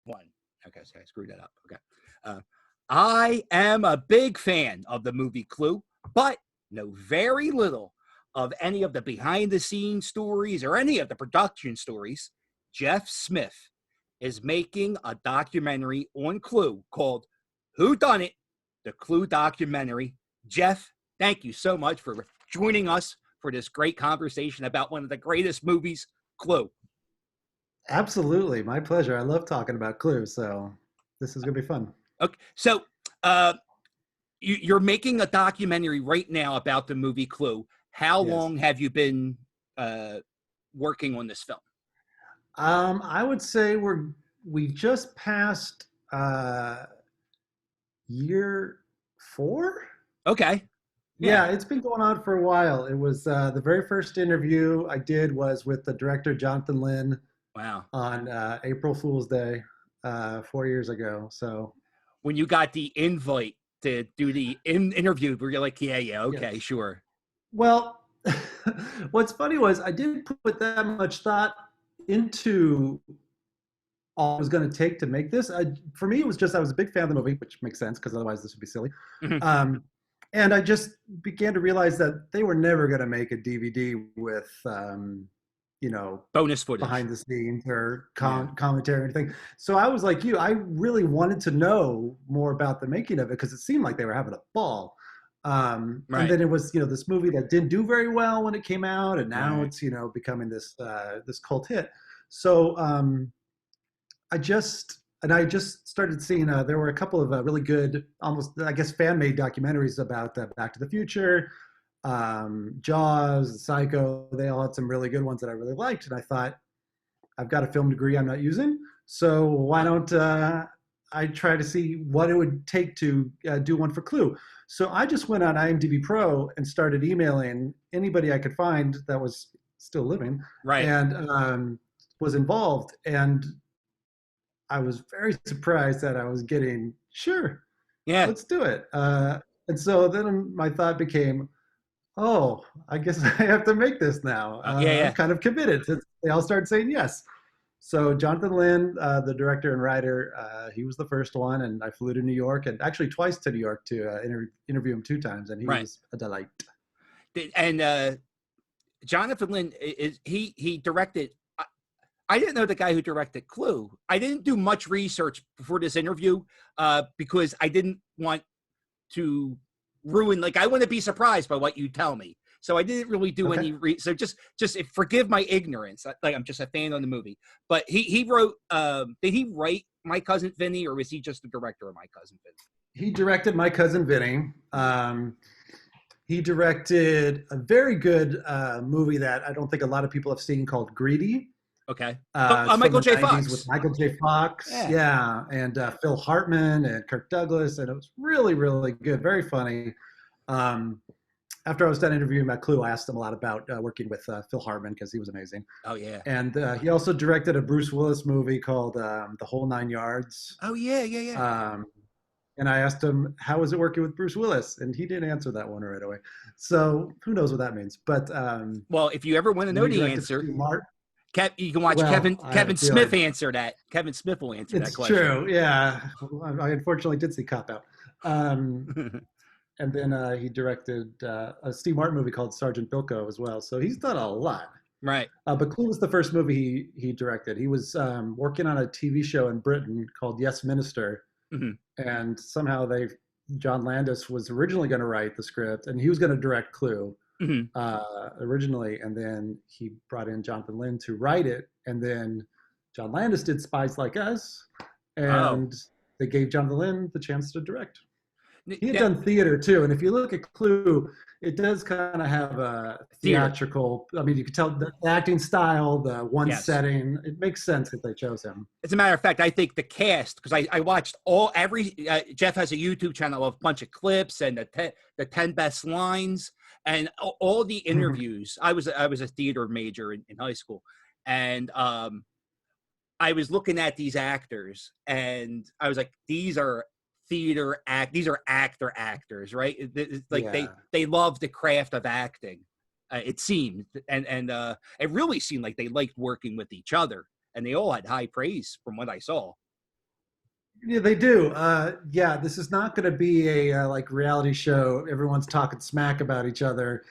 One. Okay, so I screwed that up. Okay. I am a big fan of the movie Clue, but know very little of any of the behind the scenes stories or any of the production stories. Jeff Smith is making a documentary on Clue called Who Done It? The Clue documentary. Jeff, thank you so much for joining us for this great conversation about one of the greatest movies, Clue. Absolutely. My pleasure. I love talking about Clue, so this is going to be fun. Okay, so you're making a documentary right now about the movie Clue. How Yes. long have you been working on this film? I would say we just passed year 4. Okay. Yeah. Yeah, it's been going on for a while. It was the very first interview I did was with the director Jonathan Lynn Wow. on April Fool's Day 4 years ago. So when you got the invite to do the interview, were you like, yeah, okay, yes. sure. Well, what's funny was I didn't put that much thought into all it was going to take to make this. For me, it was just I was a big fan of the movie, which makes sense because otherwise this would be silly. Mhm. And I just began to realize that they were never going to make a DVD with, bonus footage, behind the scenes or commentary or anything. So I was like you, I really wanted to know more about the making of it because it seemed like they were having a ball. And then it was, this movie that didn't do very well when it came out, and now it's, becoming this cult hit. So I just started seeing there were a couple of really good, almost I guess fan-made documentaries about Back to the Future, Jaws, Psycho. They all had some really good ones that I really liked, and I thought I've got a film degree I'm not using, so why don't I try to see what it would take to do one for Clue. So I just went on IMDb Pro and started emailing anybody I could find that was still living, and was involved. And I was very surprised that I was getting, sure, let's do it. And so then my thought became, oh, I guess I have to make this now. I'm kind of committed. They all started saying yes. So Jonathan Lynn, the director and writer, he was the first one, and I flew to New York, and actually twice to New York to interview him 2 times, and he was a delight. And Jonathan Lynn, he directed. I didn't know the guy who directed Clue. I didn't do much research before this interview because I didn't want to ruin. Like, I want to be surprised by what you tell me. So I didn't really do any so just forgive my ignorance. Like, I'm just a fan of the movie. But he wrote. Did he write My Cousin Vinny, or was he just the director of My Cousin Vinny? He directed My Cousin Vinny. He directed a very good movie that I don't think a lot of people have seen called Greedy. Okay. Michael J. Fox. With Michael J. Fox. Yeah. And Phil Hartman and Kirk Douglas. And it was really, really good. Very funny. After I was done interviewing about Clue, I asked him a lot about working with Phil Hartman because he was amazing. Oh, yeah. And he also directed a Bruce Willis movie called The Whole Nine Yards. Oh, yeah. And I asked him, how was it working with Bruce Willis? And he didn't answer that one right away. So who knows what that means. But well, if you ever want to know the answer, you can watch Kevin Smith answer that. Kevin Smith will answer that question. It's true, yeah. I unfortunately did see Cop Out. And then he directed a Steve Martin movie called Sergeant Bilko as well. So he's done a lot. Right. But Clue was the first movie he directed. He was working on a TV show in Britain called Yes Minister. Mm-hmm. And somehow John Landis was originally going to write the script, and he was going to direct Clue originally. And then he brought in Jonathan Lynn to write it. And then John Landis did Spies Like Us. And they gave Jonathan Lynn the chance to direct. He had done theater too, and if you look at Clue, it does kind of have a theatrical. I mean, you can tell the acting style, the one setting. It makes sense that they chose him. As a matter of fact, I think the cast, because I watched Jeff has a YouTube channel of a bunch of clips and the 10 best lines and all the interviews. I was a theater major in high school, and I was looking at these actors, and I was like, these are actors, right? Like they love the craft of acting. It seemed, and it really seemed like they liked working with each other, and they all had high praise from what I saw. Yeah, they do. Yeah, this is not going to be a like reality show. Everyone's talking smack about each other.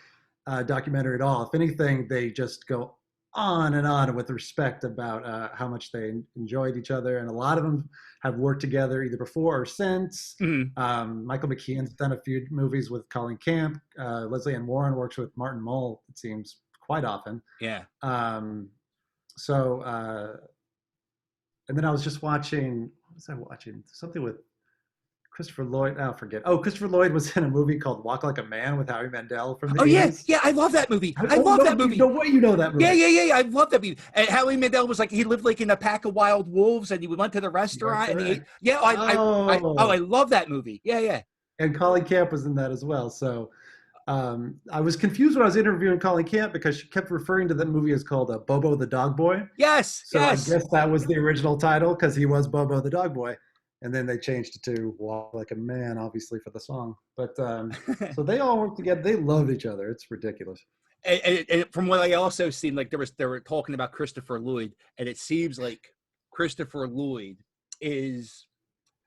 Documentary at all. If anything, they just go on and on with respect about how much they enjoyed each other, and a lot of them have worked together either before or since. Mhm. Michael McKean's done a few movies with Colin Camp. Lesley Ann Warren works with Martin Mull, it seems, quite often. Yeah. Um, so, and then I was just watching. What was I watching? Something with Christopher Lloyd. I forget. Oh, Christopher Lloyd was in a movie called Walk Like a Man with Howie Mandel from the Oh yeah, 80s. yeah. I love that movie. I Oh love no, that you movie. know what? You know that Yeah, movie. yeah, yeah, yeah. I love that movie. And Howie Mandel was like he lived like in a pack of wild wolves, and he went to the You are restaurant and he ate. correct. Yeah, I Oh, love that movie. Yeah, yeah. and Colin Camp was in that as well. So I was confused when I was interviewing Colin Camp because she kept referring to that movie as called Bobo the Dog Boy. Yes, So I yes. guess that was the original title because he was Bobo the Dog Boy. And then they changed it to Walk Like a Man, obviously, for the song. But so they all work together. They love each other. It's ridiculous. And from what I also seen, like they were talking about Christopher Lloyd, and it seems like Christopher Lloyd is.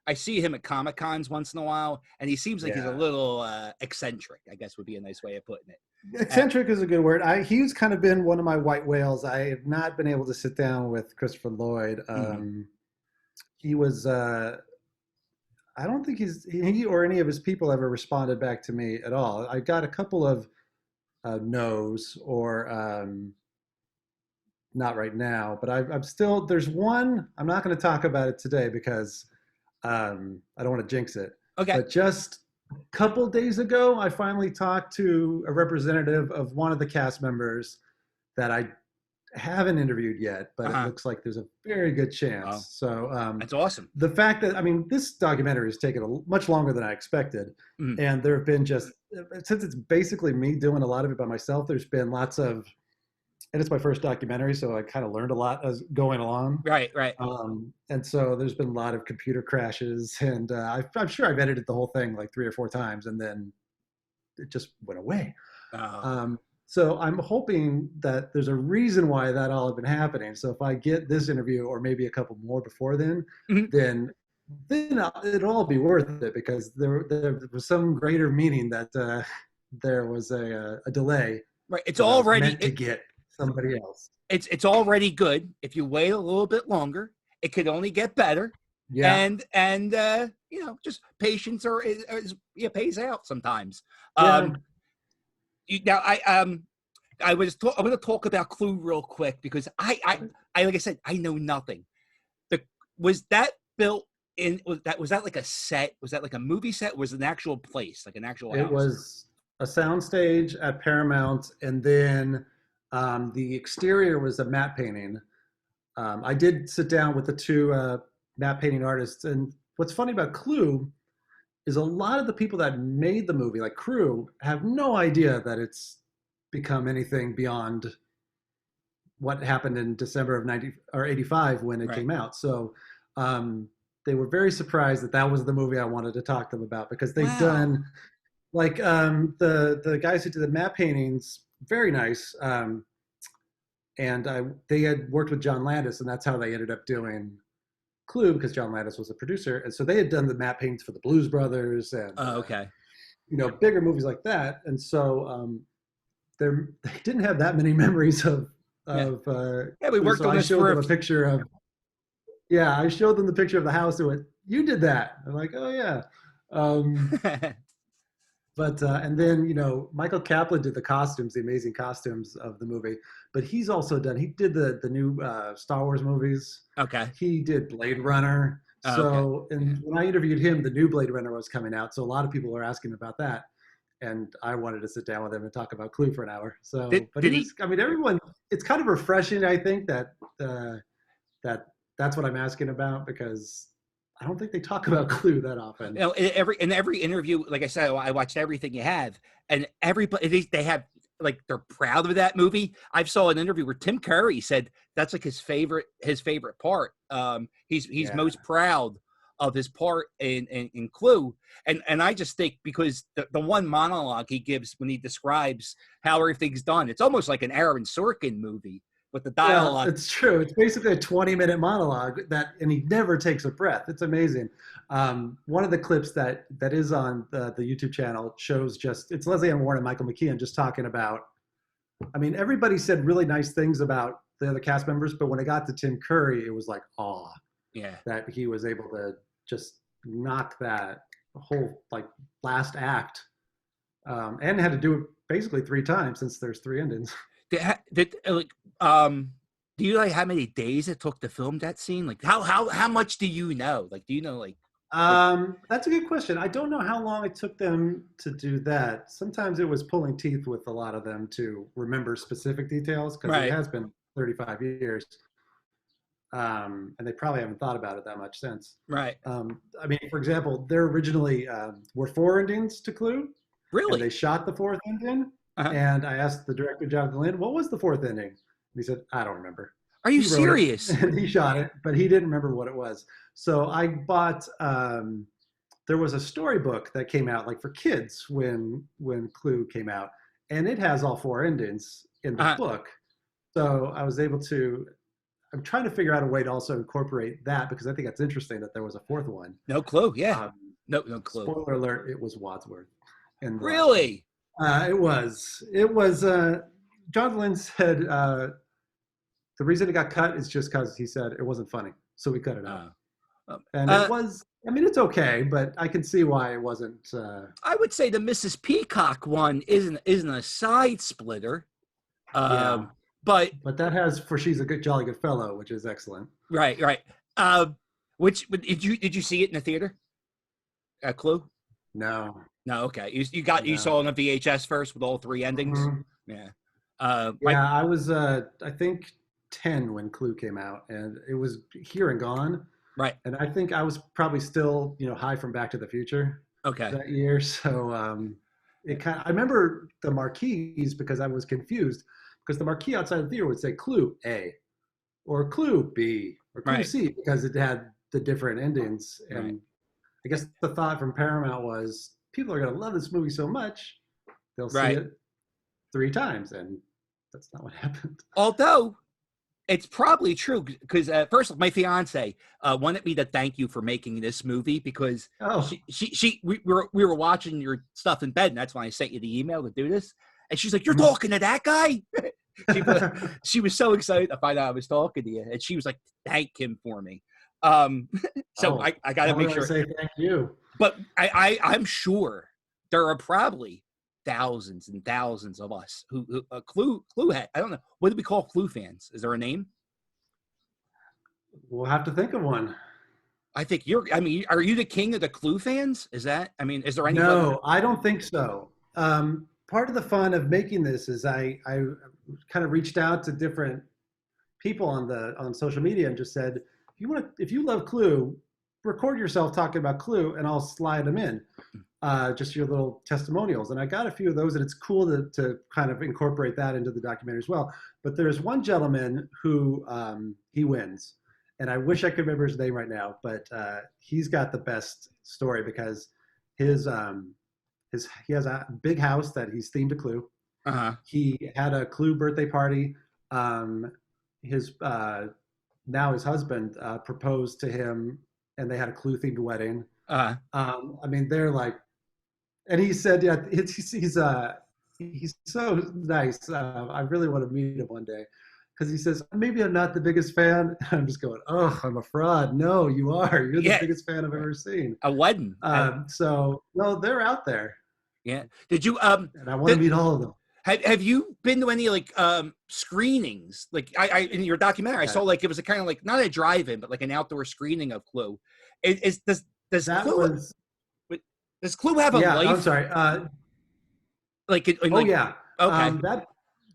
I see him at Comic Cons once in a while, and he seems like he's a Yeah. little eccentric. I guess would be a nice way of putting it. Uh, Eccentric is a good word. He's kind of been one of my white whales. I have not been able to sit down with Christopher Lloyd. mhm. He was I don't think he or any of his people ever responded back to me at all. I got a couple of no's or not right now, but I'm still there's one. I'm not going to talk about it today because I don't want to jinx it. Okay. But just a couple days ago, I finally talked to a representative of one of the cast members that I haven't interviewed yet, but it Uh-huh. looks like there's a very good Oh, chance. So that's awesome. the fact that I mean, this documentary has taken much longer than I expected, Mhm. and there have been just since it's basically me doing a lot of it by myself. There's been lots of, and it's my first documentary, so I kind of learned a lot as going along. Right, right. And so there's been a lot of computer crashes, and I'm sure I've edited the whole thing like 3 or 4 times, and then it just went away. Oh, Um, so I'm hoping that there's a reason why that all had been happening. So if I get this interview or maybe a couple more before mhm. then it'll all be worth it because there was some greater meaning that there was a delay Right. It's because I was already meant to get somebody else. it's already good. If you wait a little bit longer, it could only get better. Yeah, Just patience yeah, pays out sometimes. yeah. Um, now I'm going to talk about Clue real quick because I like I said I know nothing. The was that built in was that like a set? Was that like a movie set? Or was it an actual place, like an actual It house? was a soundstage at Paramount, and then the exterior was a matte painting. I did sit down with the two matte painting artists, and what's funny about Clue is a lot of the people that made the movie, like crew, have no idea that it's become anything beyond what happened in December of 90 or 85 when it Right. came out. So they were very surprised that that was the movie I wanted to talk to them about because they've Wow. done like the guys who did the map paintings, very nice. And they had worked with John Landis, and that's how they ended up doing Clue because John Landis was a producer, and so they had done the map paintings for the Blues Brothers and Oh, okay. bigger movies like that. And so they didn't have that many memories Yeah. of Yeah, we Clue. worked So on I this showed for them a picture of I showed them the picture of the house and went, "You did that." I'm like, "Oh yeah." Um, But and then Michael Kaplan did the costumes, the amazing costumes of the movie. But he's also done. He did the new Star Wars movies. Okay. He did Blade Runner. Oh, okay. So Yeah. and when I interviewed him, the new Blade Runner was coming out. So a lot of people were asking about that, and I wanted to sit down with him and talk about Clue for an hour. Did So, but he did he? was. I mean, everyone. It's kind of refreshing. I think that that's what I'm asking about because I don't think they talk about Clue that often. In every interview, like I said, I watched everything you have, and everybody they have like they're proud of that movie. I saw an interview where Tim Curry said that's like his favorite part. He's Yeah. most proud of his part in Clue, and I just think because the one monologue he gives when he describes how everything's done, it's almost like an Aaron Sorkin movie. with the Yeah, dialogue. it's true. It's basically a 20-minute monologue and he never takes a breath. It's amazing. One of the clips that is on the YouTube channel shows it's Lesley Ann Warren and Michael McKean just talking about, I mean, everybody said really nice things about the other cast members, but when it got to Tim Curry, it was like awe Yeah. that he was able to just knock that whole like last act, and had to do it basically 3 times since there's 3 endings. Do you like how many days it took to film that scene? Like how much do you know? Like, do you know like That's a good question. I don't know how long it took them to do that. Sometimes it was pulling teeth with a lot of them to remember specific details because it right, has been 35 years. And they probably haven't thought about it that much since. right. I mean, for example, there originally were 4 endings to Clue, and they Really? shot the 4th ending. Uh-huh. And I asked the director, Jonathan Lynn, what was the 4th ending? And he said, I don't remember. Are you He wrote it serious? and he shot it, but he didn't remember what it was. So I bought. There was a storybook that came out like for kids when Clue came out, and it has all 4 endings in the Uh-huh. book. So I was able to. I'm trying to figure out a way to also incorporate that because I think that's interesting that there was a 4th one. No clue. Yeah. Um, No clue. Spoiler alert: it was Wadsworth. In the last one. Really? It was. It was. John Lynn said the reason it got cut is just because he said it wasn't funny, so we cut it out. And it was. I mean, it's okay, but I can see why it wasn't. I would say the Mrs. Peacock one isn't a side splitter. Yeah. But that has for she's a good jolly good fellow, which is excellent. right. Which did you see it in the theater? Clue? No. No. Okay. You saw it on a VHS first with all 3 endings. Mm-hmm. Yeah. I was I think 10 when Clue came out, and it was here and gone. Right. And I think I was probably still high from Back to the Future. Okay. That year, so I remember the marquees because I was confused because the marquee outside the theater would say Clue A, or Clue B, or Clue right. C because it had the different endings. And right. I guess the thought from Paramount was people are going to love this movie so much they'll see right. it 3 times, and that's not what happened. Although it's probably true because first my fiance wanted me to thank you for making this movie because we were watching your stuff in bed, and that's why I sent you the email to do this. And she's like, "You're talking to that guy?" she was so excited to find out I was talking to you, and she was like, "Thank him for me." So I got to make sure. Say thank you. But I'm sure there are probably thousands and thousands of us who Clue had. I don't know. What do we call Clue fans? Is there a name? We'll have to think of one. I think are you the king of the Clue fans? Is there any? No, I don't think so. Part of the fun of making this is I kind of reached out to different people on social media and just said, if you love Clue, record yourself talking about Clue and I'll slide them in. Just your little testimonials. And I got a few of those, and it's cool to kind of incorporate that into the documentary as well. But there's one gentleman who he wins, and I wish I could remember his name right now, but he's got the best story because he has a big house that he's themed to Clue. Uh-huh. He had a Clue birthday party. His husband proposed to him, and they had a Clue themed wedding. Uh-huh. I mean, they're like, and he said, yeah, he's so nice. I really want to meet him one day because he says, maybe I'm not the biggest fan. I'm just going, oh, I'm a fraud. No, you are. You're the biggest fan I've ever seen. A wedding. So, no, they're out there. Yeah. Did you? And I want to meet all of them. Have you been to any screenings? Like I in your documentary, I saw it was a kind of like not a drive-in, but like an outdoor screening of Clue. Does Clue have a life? I'm sorry. Yeah. Okay.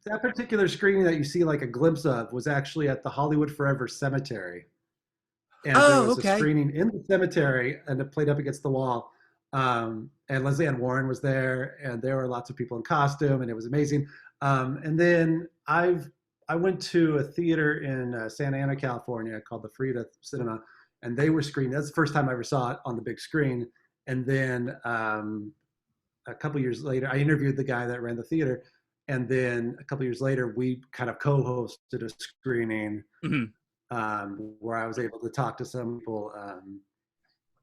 That particular screening that you see like a glimpse of was actually at the Hollywood Forever Cemetery. And there was a screening in the cemetery, and it played up against the wall. And Lesley Ann Warren was there, and there were lots of people in costume, and it was amazing. And then I went to a theater in Santa Ana, California called the Frida Cinema, and they were screening. That's the first time I ever saw it on the big screen. And then a couple years later, I interviewed the guy that ran the theater, And then a couple years later, we kind of co-hosted a screening Mhm. where I was able to talk to some people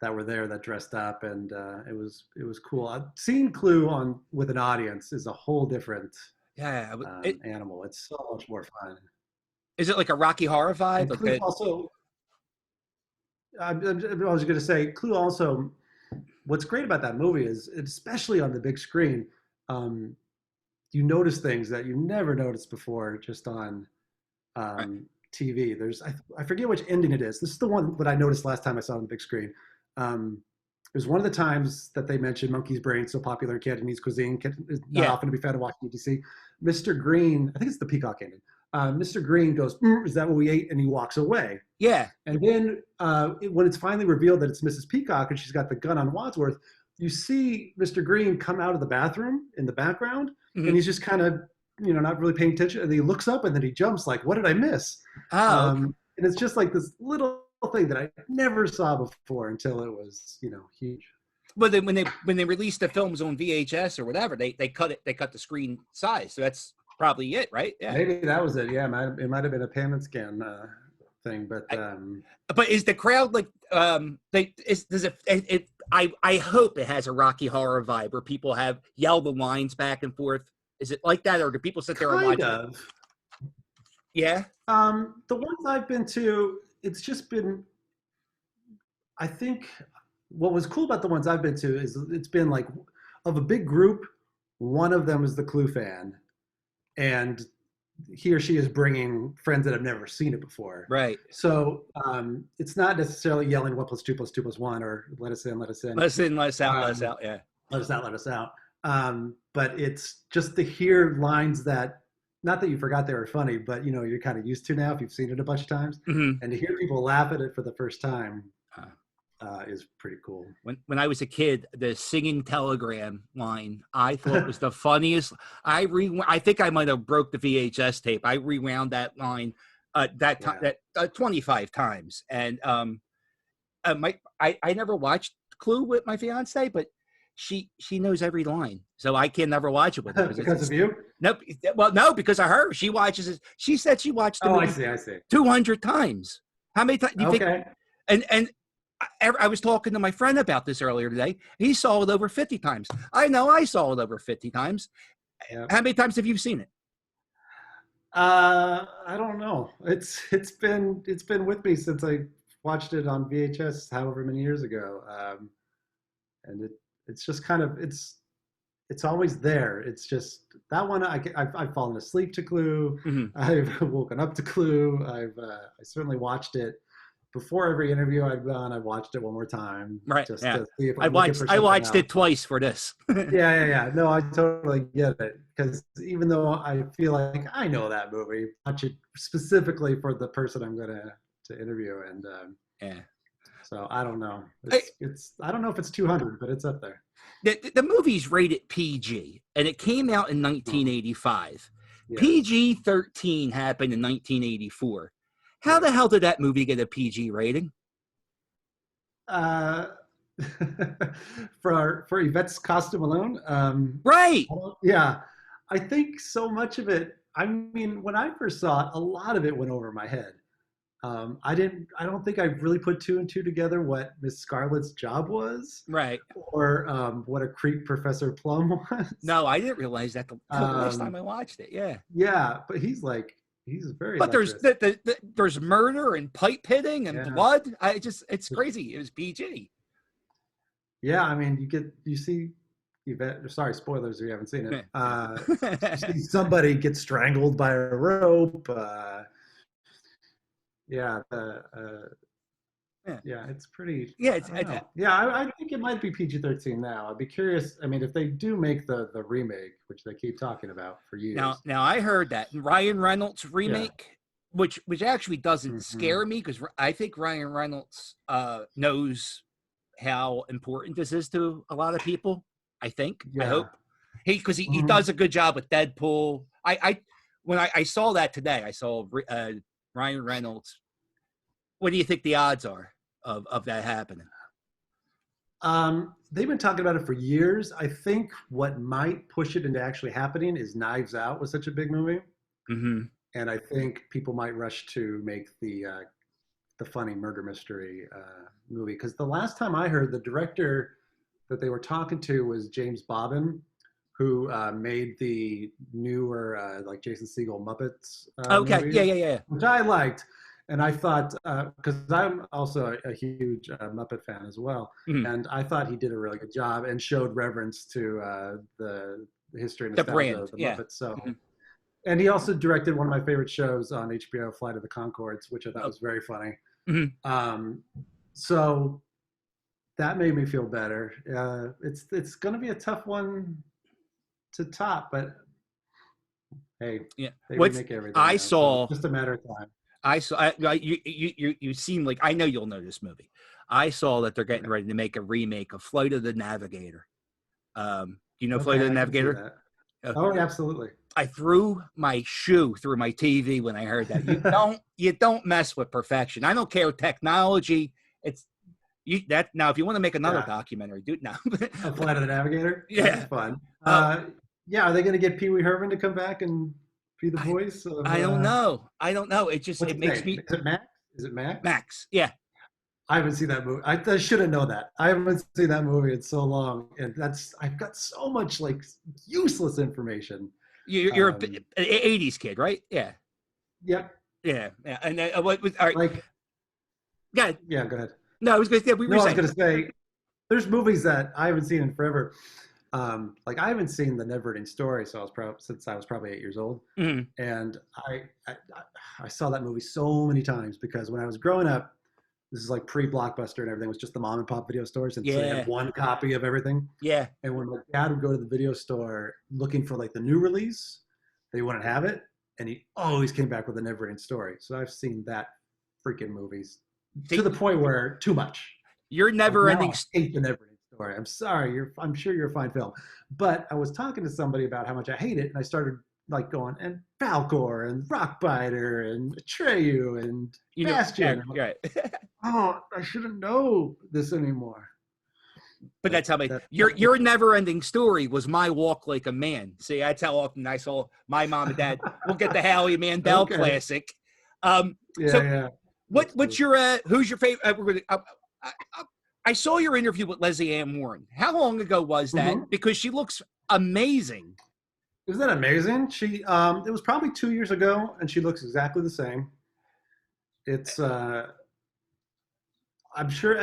that were there that dressed up, and it was cool. Seeing Clue on with an audience is a whole different Yeah. animal. It's so much more fun. Is it like a Rocky Horror vibe? And Like Clue also, I was going to say, Clue also. What's great about that movie is, especially on the big screen, um, you notice things that you never noticed before just on right. TV. I forget which ending it is. This is the one that I noticed last time I saw it on the big screen. It was one of the times that they mentioned monkey's brain, so popular in Cantonese cuisine, is not Yeah. often to be found in Washington, D.C. Mr. Green, I think it's the Peacock ending. Mr. Green goes, is that what we ate? And he walks away. Yeah. And then when it's finally revealed that it's Mrs. Peacock and she's got the gun on Wadsworth, you see Mr. Green come out of the bathroom in the background, Mhm. and he's just kind of, not really paying attention. And he looks up and then he jumps like, what did I miss? Oh, okay. And it's just like this little thing that I never saw before until it was, huge. But then when they released the films on VHS or whatever, they cut it. They cut the screen size. So that's probably it, right? Yeah. Maybe that was it. Yeah, it might have been a pan and scan thing, but But is the crowd like I hope it has a Rocky Horror vibe where people yell the lines back and forth. Is it like that, or do people sit there and watch it? Yeah. The ones I've been to, it's just been. I think what was cool about the ones I've been to is it's been like, of a big group, one of them is the Clue fan, and he or she is bringing friends that have never seen it before. Right. So it's not necessarily yelling 1 + 2 + 2 + 1 or let us in, let us in. Let us in, let us out, let us out. Yeah. Let us out, let us out. But it's just to hear lines that, not that you forgot they were funny, but you're kind of used to now if you've seen it a bunch of times, Mhm. and to hear people laugh at it for the first time is pretty cool. When I was a kid, the singing telegram line I thought was the funniest. I think I might have broke the VHS tape. I rewound that line that time Yeah. that 25 times, and I never watched Clue with my fiance, but she knows every line, so I can never watch it with her Because of you? Nope. Well, no, because of her. She watches it. She said she watched the Oh, movie I see. 200 times. How many times do you think? Okay. And I was talking to my friend about this earlier today. He saw it over 50 times. I know I saw it over 50 times. Yeah. How many times have you seen it? I don't know. It's been with me since I watched it on VHS however many years ago, and it's just kind of it's always there. It's just that one. I've fallen asleep to Clue. Mm-hmm. I've woken up to Clue. I certainly watched it before every interview I've done. I watched it one more time, Right. just Yeah. to see if I I'm looking for something watched else. it twice for this. Yeah. No, I totally get it, because even though I feel like I know that movie, watch it specifically for the person I'm gonna to interview, and Yeah. so I don't know. It's I don't know if it's 200, but it's up there. The movie's rated PG, and it came out in 1985. Yeah. PG-13 happened in 1984. How the hell did that movie get a PG rating? For Yvette's costume alone, Right. yeah, I think so much of it. I mean, when I first saw it, a lot of it went over my head. I don't think I really put two and two together what Miss Scarlet's job was, Right. or what a creep Professor Plum was. No, I didn't realize that the last time I watched it. Yeah. Yeah, but he's very. But there's there's murder and pipe hitting and blood. It's crazy. It was PG. Yeah, I mean, you see Yvette. Sorry, spoilers if you haven't seen it. You see somebody get strangled by a rope. Yeah, it's pretty. Yeah, I think it might be PG-13 now. I'd be curious. I mean, if they do make the remake, which they keep talking about for years. Now I heard that Ryan Reynolds remake, which actually doesn't scare me, because I think Ryan Reynolds knows how important this is to a lot of people. I think. I hope he does a good job with Deadpool. When I saw that today, I saw Ryan Reynolds. What do you think the odds are of that happening? They've been talking about it for years. I think what might push it into actually happening is Knives Out was such a big movie, Mm-hmm. and I think people might rush to make the funny murder mystery movie. Because the last time I heard, the director that they were talking to was James Bobbin, who made the newer like Jason Segel Muppets Okay. Yeah. movies, Yeah. Yeah. which I liked. And I thought, because I'm also a huge Muppet fan as well, Mhm. and I thought he did a really good job and showed reverence to the history and The nostalgia brand. of the Yeah. Muppets. So, Mhm. and he also directed one of my favorite shows on HBO, Flight of the Conchords, which I thought Oh, was very funny. mhm. So that made me feel better. It's going to be a tough one to top, but hey, Yeah. they What's remake everything I now, so it's saw just a matter of time. you seem like I know you'll know this movie. I saw that they're getting Okay, ready to make a remake of Flight of the Navigator. Do you know Flight of okay, the I can see Navigator? that. Uh, Oh, yeah, absolutely. I threw my shoe through my TV when I heard that. You don't mess with perfection. I don't care technology. It's you that now if you want to make another Yeah, documentary, do it now. a Flight of the Navigator. That'd be Yeah. fun. Uh, Yeah, are they going to get Pee Wee Herman to come back and be the I voice of? I don't know. I don't know. What's It his makes name? me Is it Max? Is it Max? Max. Yeah. I haven't seen that movie. I shouldn't know that. I haven't seen that movie in so long, and I've got so much like useless information. You're a Um, 80s kid, right? Yeah. yep. Yeah. Yeah. And what was all right. Like, Yeah. yeah. Go ahead. No, I was going to say we were No, I was saying. gonna say there's movies that I haven't seen in forever. Like I haven't seen the Neverending Story, so since I was probably 8 years old, Mhm. and I saw that movie so many times because when I was growing up, this is like pre-Blockbuster and everything was just the mom and pop video stores, and so they had Yeah. one copy of everything. Yeah. And when my dad would go to the video store looking for like the new release, they wouldn't have it, and he always came back with a Neverending Story. So I've seen that freaking movies to See, the point where too much. you're Like never now ending. I hate the Neverending Story. I'm sorry. I'm sure you're a fine film, but I was talking to somebody about how much I hate it, and I started like going and Falcor and Rockbiter and Atreyu and You know, Bastion. I'm like, right. oh, I shouldn't know this anymore. But But that's how that your never ending story was my walk like a man. See, that's how often I saw my mom and dad. We'll get the Howie Mandel okay. classic. Um, Yeah, so yeah. That's what's cool. your who's your favorite? I saw your interview with Lesley Ann Warren. How long ago was that? Mm-hmm. Because she looks amazing. Isn't that amazing? It was probably 2 years ago, and she looks exactly the same. It's I'm sure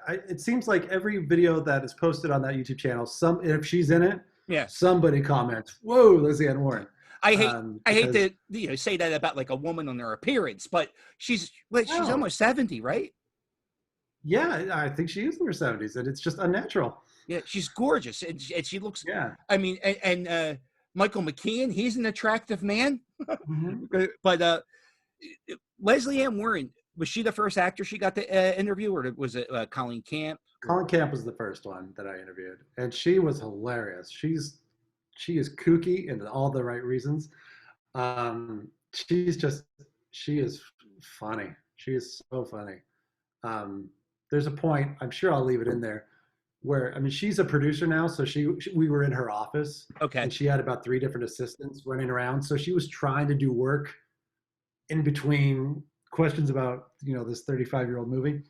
it seems like every video that is posted on that YouTube channel, if she's in it, Yeah, somebody comments, "Whoa, Lesley Ann Warren," I hate I hate because to say that about like a woman on her appearance, but she's oh almost 70, right? yeah, I think she is in her 70s, and it's just unnatural. Yeah, she's gorgeous, and she looks. Yeah. I mean, and Michael McKean, he's an attractive man. Hmm. But Lesley Ann Warren, was she the first actor she got to interview, or was it Colleen Camp? Colin Camp was the first one that I interviewed, and she was hilarious. She is kooky in all the right reasons. She's just she is funny. She is so funny. There's a point, I'm sure I'll leave it in there, where I mean she's a producer now, so we were in her office Okay. and she had about 3 different assistants running around. So she was trying to do work in between questions about this 35-year-old movie.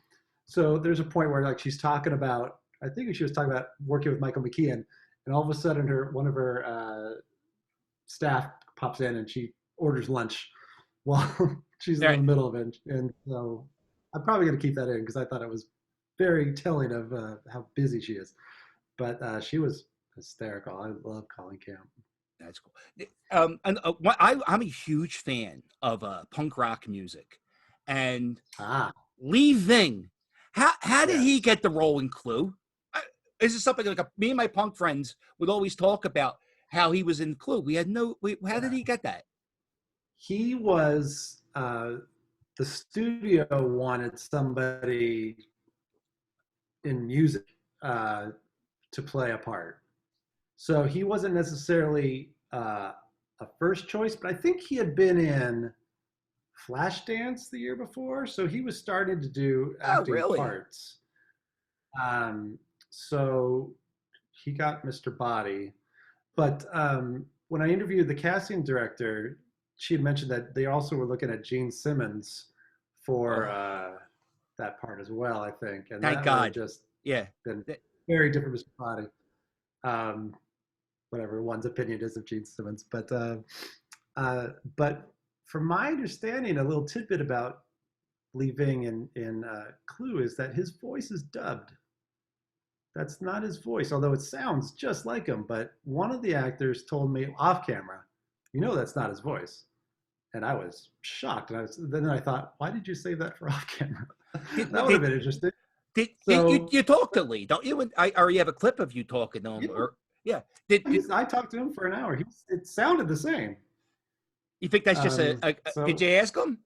So there's a point where like she's talking about, I think she was talking about working with Michael McKean, and all of a sudden one of her staff pops in and she orders lunch while she's All in the right. middle of it. And so I'm probably going to keep that in because I thought it was very telling of how busy she is. But she was hysterical. I love Colin Camp. That's cool. And I'm a huge fan of punk rock music, and Ah, Lee Ving. How did he yes. get the role in Clue? This is something like me and my punk friends would always talk about how he was in Clue. We had no. How did Yeah. he get that? He was, the studio wanted somebody in music to play a part. So he wasn't necessarily a first choice, but I think he had been in Flashdance the year before, so he was starting to do Oh, acting really? parts. Um, so he got Mr. Body. But when I interviewed the casting director, she had mentioned that they also were looking at Gene Simmons for Oh, that part as well, I think. And thank that would have God. just Yeah. been Th- very different Mr. Body. Um, whatever one's opinion is of Gene Simmons. Uh, but from my understanding, a little tidbit about Lee Ving in Clue is that his voice is dubbed. That's not his voice, although it sounds just like him. But one of the actors told me off camera, that's not his voice. And I was shocked. And then I thought, why did you save that for off camera? Did, That would have did, been interesting. you So you talk to Lee, don't you? Or you have a clip of you talking to him, yeah, or yeah? Did I talked to him for an hour. It sounded the same. you think that's just did So you ask him?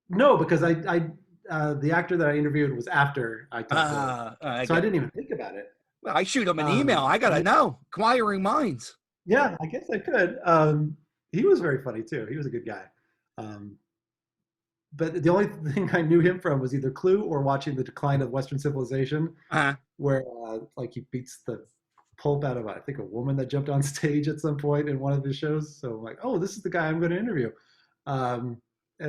no, because the actor that I interviewed was after I talked to him, I so I get it. didn't even think about it. Well, I shoot him an email. I gotta But know. Inquiring minds. yeah, I guess I could. He was very funny too. He was a good guy. Um, but the only thing I knew him from was either Clue or watching The Decline of Western Civilization, Uh, where like he beats the pulp out of I think a woman that jumped on stage at some point in one of his shows. So I'm like, oh, this is the guy I'm going to interview. And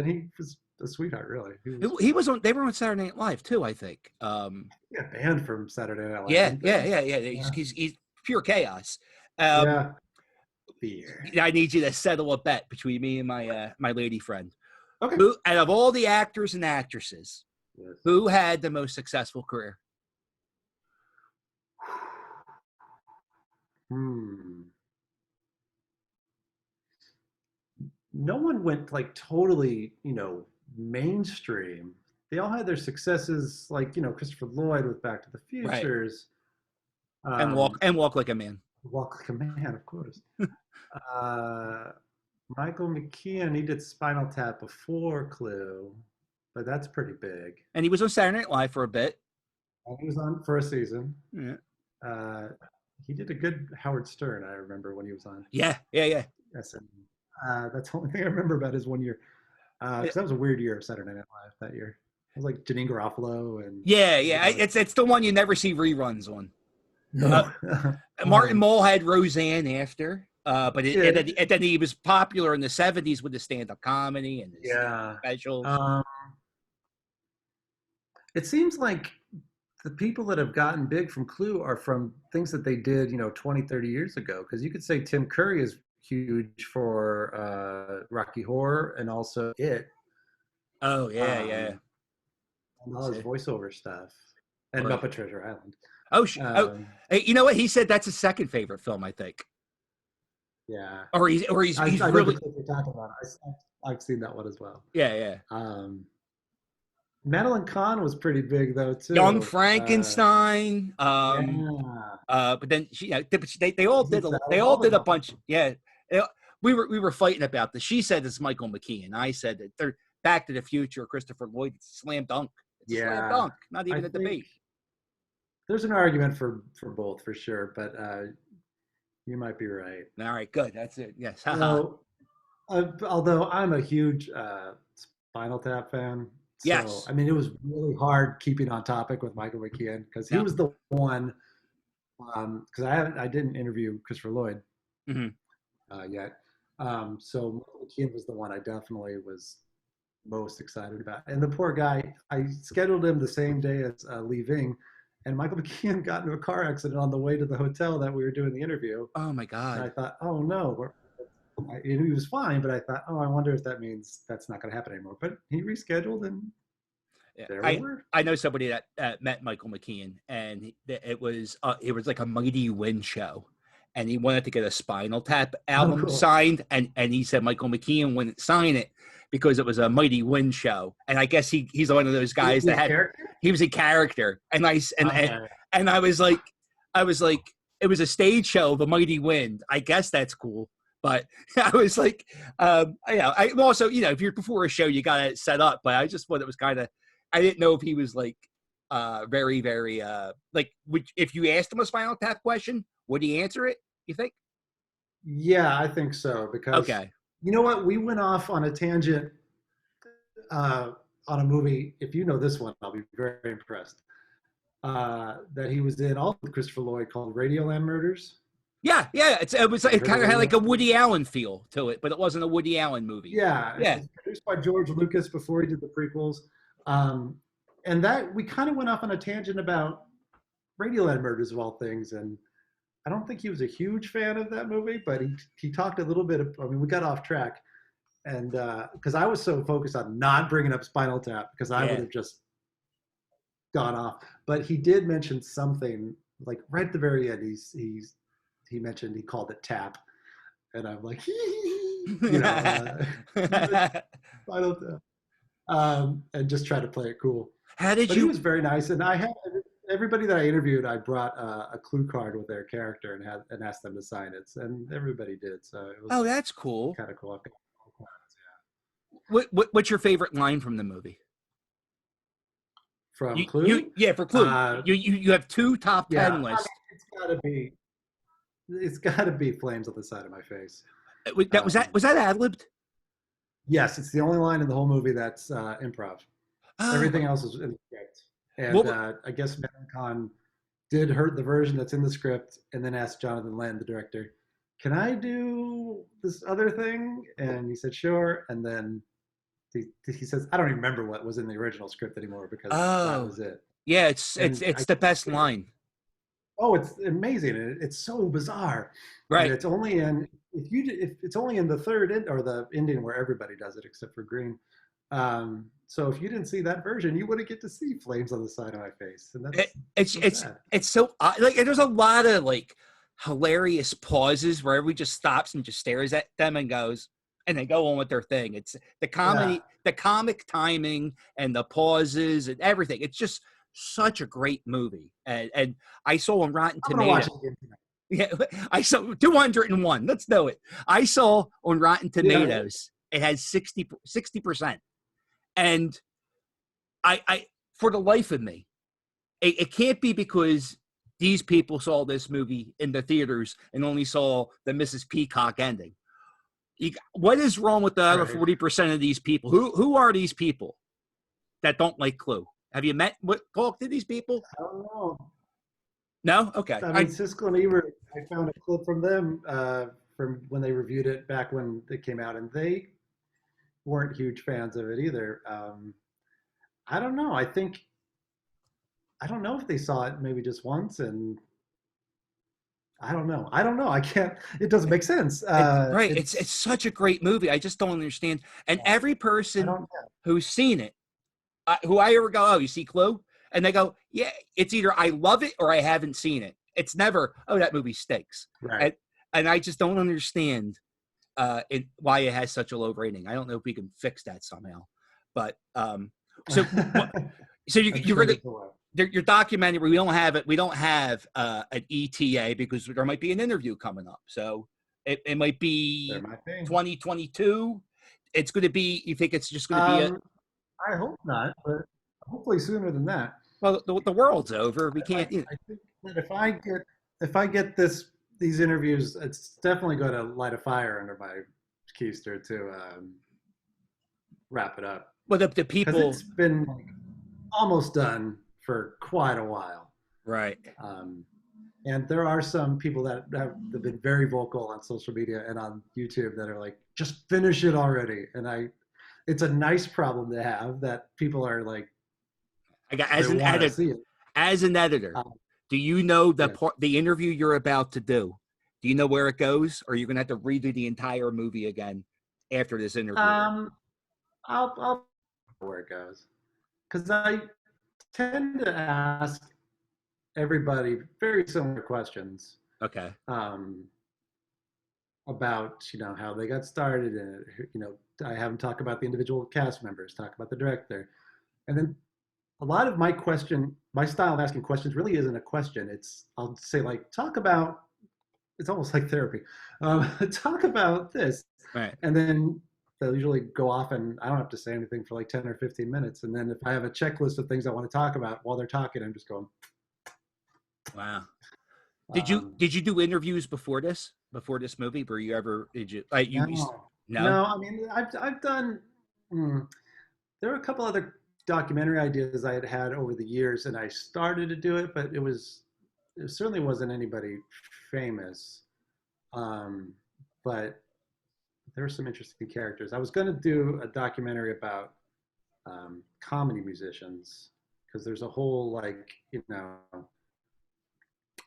he was a sweetheart, really. He was he was on. They were on Saturday Night Live too, I think. he got banned from Saturday Night Live, Yeah, didn't yeah, they? yeah, yeah. Yeah, He's pure chaos. Um, yeah. Beer. I need you to settle a bet between me and my lady friend. Okay. Who, out of all the actors and actresses, Yes. who had the most successful career? Hmm. No one went like totally, mainstream. They all had their successes, like Christopher Lloyd with Back to the Right. Futures, And walk like a man. Walk Like a Man, of course. uh, Michael McKean, he did Spinal Tap before Clue, but that's pretty big. And he was on Saturday Night Live for a bit. And he was on for a season. Yeah, Uh, he did a good Howard Stern, I remember when he was on. yeah. Yes, and that's the only thing I remember about his 1 year. Because that was a weird year of Saturday Night Live that year. It was like Janine Garofalo and Yeah. It's the one you never see reruns on. no. Martin Mull had Roseanne after, but Yeah. and then he was popular in the '70s with his stand-up comedy and his Yeah. specials. It seems like the people that have gotten big from Clue are from things that they did, 20, 30 years ago. Because you could say Tim Curry is huge for Rocky Horror and also It. Oh yeah. And all his voiceover stuff. And Right. Muppet Treasure Island. Hey, you know what? He said that's his second favorite film, I think. Yeah. Or he's I really know the clip you're talking about. I've seen that one as well. yeah. Madeline Kahn was pretty big though too. Young Frankenstein. Yeah. But then they all did a bunch. Yeah, we were fighting about this. She said it's Michael McKean. I said that they're Back to the Future, Christopher Lloyd. It's a slam dunk. It's a slam dunk. Not even a debate. There's an argument for both for sure, but you might be right. All right, good. That's it. Yes. So, although I'm a huge Spinal Tap fan, so Yes. I mean it was really hard keeping on topic with Michael McKean because he was the one. Because I didn't interview Christopher Lloyd yet, so Michael McKean was the one I definitely was most excited about. And the poor guy, I scheduled him the same day as Lee Ving, and Michael McKean got into a car accident on the way to the hotel that we were doing the interview. Oh my God! And I thought, oh no, he was fine, but I thought, oh, I wonder if that means that's not going to happen anymore. But he rescheduled, and there we were. I know somebody that met Michael McKean, and it was like a Mighty Wind show, and he wanted to get a Spinal Tap album signed, and he said Michael McKean wouldn't sign it because it was a Mighty Wind show, and I guess he's one of those guys that he was a character, and I was like, it was a stage show of a Mighty Wind. I guess that's cool. But I was like, I also, if you're before a show, you got to set up. But I just thought it was kind of, I didn't know if he was like very, very, if you asked him a Spinal Tap question, would he answer it, you think? Yeah, I think so. Because, you know what? We went off on a tangent on a movie. If you know this one, I'll be very impressed. that he was in, also with Christopher Lloyd, called Radioland Murders. Yeah, yeah. Have you It heard of kind of had like a Radioland Murders? Woody Allen feel to it, but it wasn't a Woody Allen movie. Yeah, it Yeah. was produced by George Lucas before he did the prequels. Um, and that we kind of went off on a tangent about Radioland Murders of all things. And I don't think he was a huge fan of that movie, but he talked a little bit. I mean, we got off track, and because I was so focused on not bringing up Spinal Tap, because I would Yeah. have just gone off. But he did mention something like right at the very end. He mentioned he called it tap, and I'm like, Spinal Tap, and just try to play it cool. How did But he you? was very nice, and I had everybody that I interviewed. I brought a clue card with their character and asked them to sign it, and everybody did. So it Oh, was that's cool. kind of cool. What's your favorite line from the movie? From Clue. Yeah, for Clue. Uh, You have two top yeah, 10 lists. it's got to be. It's got to be flames on the side of my face. Was that ad-libbed? Yes, it's the only line in the whole movie that's improv. Oh, Everything else is in the script. And what, I guess Khan did hurt the version that's in the script, and then asked Jonathan Land, the director, "Can I do this other thing?" And he said, "Sure." And then he says, "I don't even remember what was in the original script anymore because that oh, was it." yeah, And it's the best line. oh, it's amazing. It's so bizarre, and Right. it's only in if it's only in the third or the ending where everybody does it except for Green. So if you didn't see that version, you wouldn't get to see flames on the side of my face, and It, that's it's so it's sad. it's so like there's a lot of like hilarious pauses where everybody just stops and just stares at them and goes, and they go on with their thing. It's the Yeah, comedy, the comic timing, and the pauses and everything. It's just such a great movie. And I saw on Rotten I'm gonna watch Tomatoes. it again tonight. Yeah, I saw 201. Let's do it. I saw on Rotten Yeah, Tomatoes it has 60%, and I for the life of me, it can't be because these people saw this movie in the theaters and only saw the Mrs. Peacock ending. What is wrong with the other right. 40% of these people? Who are these people that don't like Clue? Have you talked to these people? I don't know. No? Okay. I mean, Siskel and Ebert. I found a clip from them from when they reviewed it back when it came out, and they weren't huge fans of it either. I don't know. I don't know if they saw it maybe just once, and I don't know. I don't know. I can't. It doesn't make sense. Right. It's such a great movie. I just don't understand. And every I person don't. who's seen it, who I ever go, oh, you see Clue? And they go, yeah, it's either I love it or I haven't seen it. It's never, oh, that movie stinks. Right. And I just don't understand why it has such a low rating. I don't know if we can fix that somehow. But so so you're sure gonna your documentary. We don't have it. We don't have an ETA because there might be an interview coming up. So it might be 2022. It's going to be. You think it's just going to be a? I hope not, but hopefully sooner than that. Well, the world's over. We I can't. You know. think that if I get these interviews, it's definitely going to light a fire under my keister to wrap it up. Well, the Because people. it's been like, almost done for quite a while. Right. And there are some people that have been very vocal on social media and on YouTube that are like, just finish it already. And it's a nice problem to have that people are like, I got as an editor. Do you know the interview you're about to do? Do you know where it goes, or are you going to have to redo the entire movie again after this interview? I'll where it goes, because I tend to ask everybody very similar questions. Okay. About how they got started, and I have them talk about the individual cast members, talk about the director, and then a lot of my style of asking questions really isn't a question. I'll say like, talk about. It's almost like therapy. Talk about this, right? And then they'll usually go off, and I don't have to say anything for like 10 or 15 minutes. And then if I have a checklist of things I want to talk about while they're talking, I'm just going. Wow. Did you do interviews before this movie? Were you ever? Did you like you? No. No. No. I mean, I've done. There are a couple other documentary ideas I had had over the years, and I started to do it, but it certainly wasn't anybody famous. Um, but there were some interesting characters. I was going to do a documentary about comedy musicians because there's a whole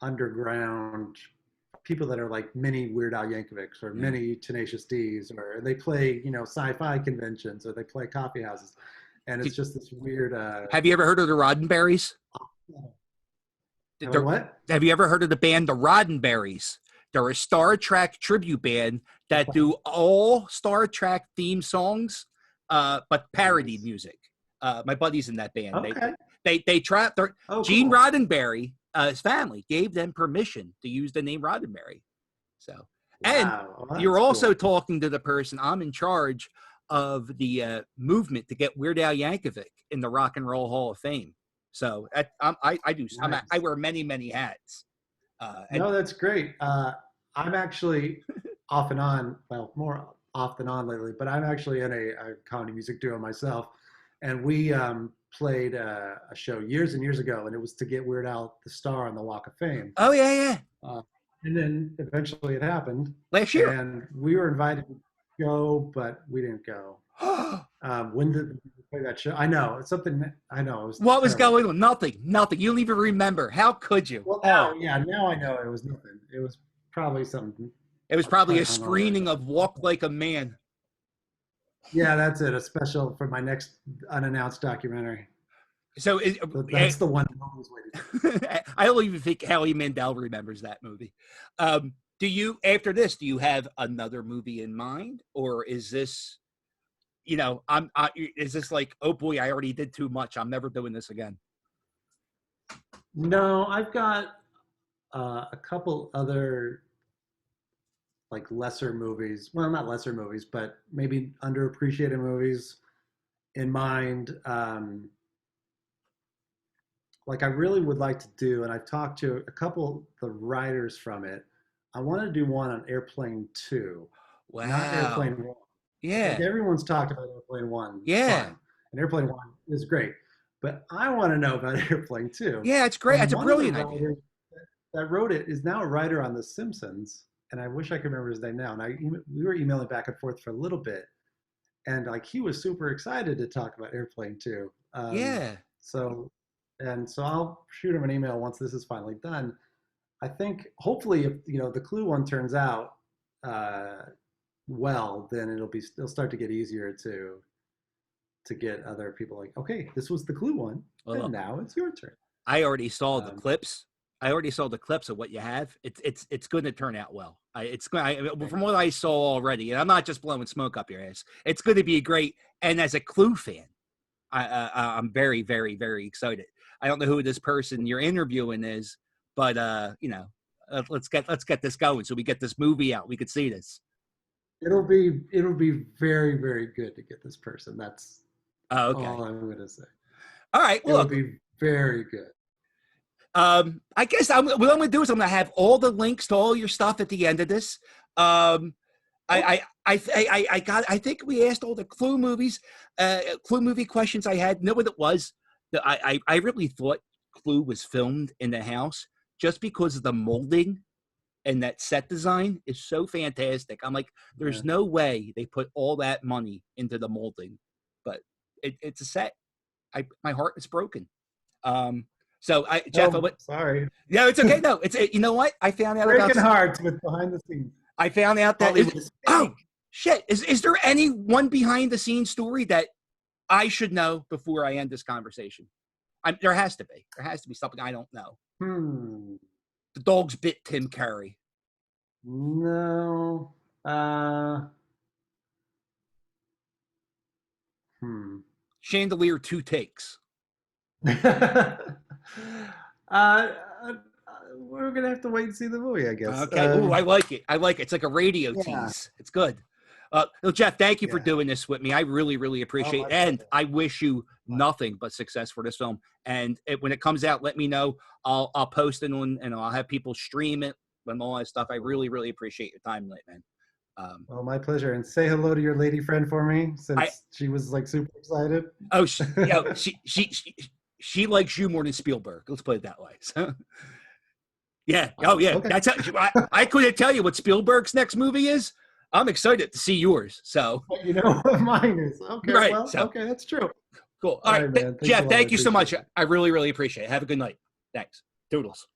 underground people that are like mini Weird Al Yankovics or mini Tenacious D's, or they play sci-fi conventions or they play coffee houses, and it's just this weird. Have you ever heard of the Roddenberries? What? Have you ever heard of the band the Roddenberries? They're a Star Trek tribute band that do all Star Trek theme songs, but parody music. My buddy's in that band. Okay. They trapped Gene cool. Roddenberry, his family gave them permission to use the name Roddenberry. So, and Wow, you're also cool. talking to the person. I'm in charge of the movement to get Weird Al Yankovic in the Rock and Roll Hall of Fame. So I do. Nice. I wear many hats. No, that's great. I'm actually off and on, well, more off than on lately, but I'm actually in a comedy music duo myself. And we played a show years and years ago, and it was to get Weird Al the star on the Walk of Fame. Oh, yeah. And then eventually it happened. Last year. And we were invited to go, but we didn't go. When did we play that show? I know. It's something, I know. What was going on? Nothing. You don't even remember. How could you? Well, now I know it was nothing. It was probably something. It was probably a screening of Walk Like a Man. Yeah, that's it. A special for my next unannounced documentary. So that's the one I'm always waiting. I don't even think Howie Mandel remembers that movie. Do you, after this, do you have another movie in mind, or is this, is this like, oh boy, I already did too much, I'm never doing this again? No, I've got a couple other like lesser movies. Well, not lesser movies, but maybe underappreciated movies in mind. Like I really would like to do, and I've talked to a couple of the writers from it. I want to do one on Airplane 2. Wow. Not Airplane 1. Yeah. Like everyone's talked about Airplane 1. Yeah. Fine. And Airplane 1 is great. But I want to know about Airplane 2. Yeah, it's great. It's a brilliant idea. That wrote it is now a writer on The Simpsons, and I wish I could remember his name now. And we were emailing back and forth for a little bit, and like he was super excited to talk about Airplane 2. Yeah. So I'll shoot him an email once this is finally done. I think hopefully if the Clue one turns out well, then it'll start to get easier to get other people like, okay, this was the Clue one, and now it's your turn. I already saw the clips. I already saw the clips of what you have. It's going to turn out well. From what I saw already, and I'm not just blowing smoke up your ass. It's going to be great. And as a Clue fan, I'm very, very, very excited. I don't know who this person you're interviewing is, but let's get this going so we get this movie out. We could see this. It'll be very, very good to get this person. That's okay. all I'm going to say. All right. Well, it'll be very good. I guess what I'm going to do is I'm going to have all the links to all your stuff at the end of this. I think we asked all the Clue movie questions I had. Know what it was? I really thought Clue was filmed in the house just because of the molding and that set design is so fantastic. I'm like, there's no way they put all that money into the molding, but it's a set. My heart is broken. So Jeff, sorry. No, it's okay. No, you know what? I found out breaking hearts with behind the scenes. I found out that shit. Is there any one behind the scenes story that I should know before I end this conversation? There has to be. There has to be something I don't know. The dogs bit Tim Curry. No. Chandelier 2 takes. We're gonna have to wait and see the movie, I guess. Okay. I like it. It's like a radio tease. It's good. Jeff, thank you for doing this with me. I really, really appreciate it. And I wish you nothing but success for this film. And when it comes out, let me know. I'll post it on, and I'll have people stream it and all that stuff. I really, really appreciate your time tonight, man. Well, my pleasure. And say hello to your lady friend for me, I since she was like super excited. oh she likes you more than Spielberg. Let's put it that way. So, yeah. Oh yeah. Okay. That's I couldn't tell you what Spielberg's next movie is. I'm excited to see yours. So You know what mine is. Okay. right. Well, So okay, that's true. cool. All All right, right, man. Thanks a Jeff. lot. I Thank you so much. appreciate it. I really, really appreciate it. Have a good night. Thanks. Toodles.